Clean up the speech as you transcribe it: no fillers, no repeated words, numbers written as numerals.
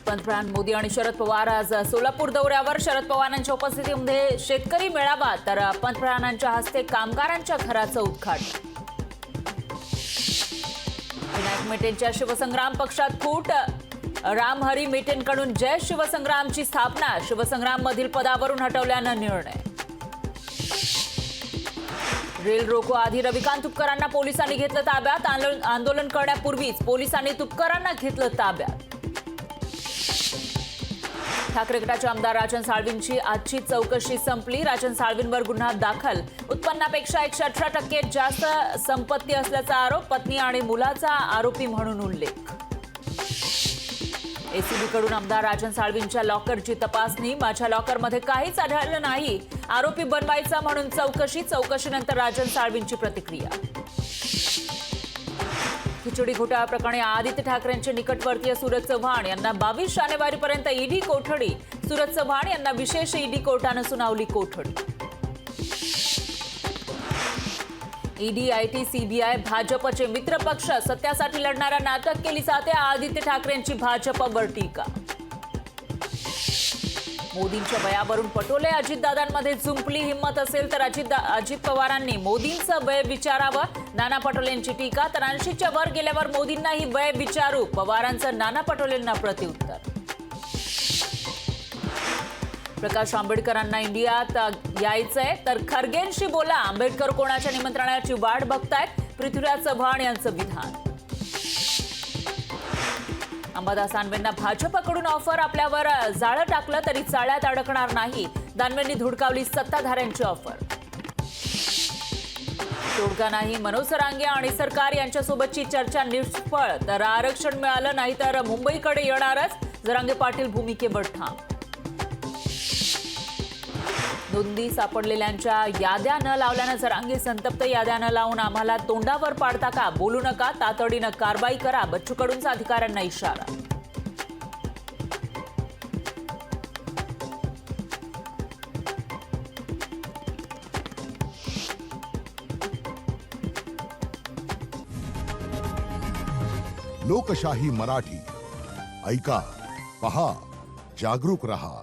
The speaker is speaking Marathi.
पंतप्रधान मोदी आणि शरद पवार आज सोलापूर दौऱ्यावर. शरद पवारांच्या उपस्थितीमध्ये शेतकरी मेळावा, तर पंतप्रधानांच्या हस्ते कामगारांच्या घराचं उद्घाटन. विनायक मेटेंच्या शिवसंग्राम पक्षात फूट. रामहरी मेटेंकडून जय शिवसंग्रामची स्थापना. शिवसंग्राम मधील पदावरून हटवल्यानं निर्णय. रेल रोको आधी रविकांत तुपकरांना पोलिसांनी घेतलं ताब्यात. आंदोलन करण्यापूर्वीच पोलिसांनी तुपकरांना घेतलं ताब्यात. ठाकरे गटाचे आमदार राजन साळवींची आजची चौकशी संपली. राजन साळवींवर गुन्हा दाखल. उत्पन्नापेक्षा 118% जास्त संपत्ती असल्याचा आरोप. पत्नी आणि मुलाचा आरोपी म्हणून उल्लेख. एसीबीकडून आमदार राजन साळवींच्या लॉकरची तपासणी. माझ्या लॉकरमध्ये काहीच आढळलं नाही. आरोपी बनवायचा म्हणून चौकशी. चौकशीनंतर राजन साळवींची प्रतिक्रिया. खिचडी घोटाळा प्रकरणी आदित्य ठाकरेंचे निकटवर्तीय सूरज चव्हाण यांना 22 जानेवारीपर्यंत ईडी कोठडी. सूरज चव्हाण यांना विशेष ईडी कोर्टानं सुनावली कोठडी. ईडी, आयटी, सीबीआय भाजपचे मित्रपक्ष. सत्यासाठी लढणारा नाटक केली जाते. आदित्य ठाकरेंची भाजपवर टीका. मोदींच्या वयावरून पटोले अजितदादांमध्ये जुंपली. हिंमत असेल तर अजित पवारांनी मोदींचं वय विचारावं. नाना पटोलेंची टीका. तर 80च्या वर गेल्यावर मोदींनाही वय विचारू. पवारांचं नाना पटोलेंना प्रत्युत्तर. प्रकाश आंबेडकरांना इंडियात यायचंय तर खरगेंशी बोला. आंबेडकर कोणाच्या निमंत्रणाची वाट बघतायत. पृथ्वीराज चव्हाण यांचं विधान. अंबादास दानवेंना भाजपकडून ऑफर. आपल्यावर जाळं टाकलं तरी चाळ्यात अडकणार नाही. दानवेंनी धुडकावली सत्ताधाऱ्यांची ऑफर. तोडगा नाही. मनोज सरांगे आणि सरकार यांच्यासोबतची चर्चा निष्फळ. तर आरक्षण मिळालं नाही तर मुंबईकडे येणारच. जरांगे पाटील भूमिकेवर ठाम. नोंदी सापडलेल्यांच्या याद्या न लावल्यानं जरांगे संतप्त. याद्या न लावून आम्हाला तोंडावर पाडता का? बोलू नका, तातडीनं कारवाई करा. बच्चू कडूंचा अधिकाऱ्यांना इशारा. लोकशाही मराठी ऐका, पहा, जागरूक रहा.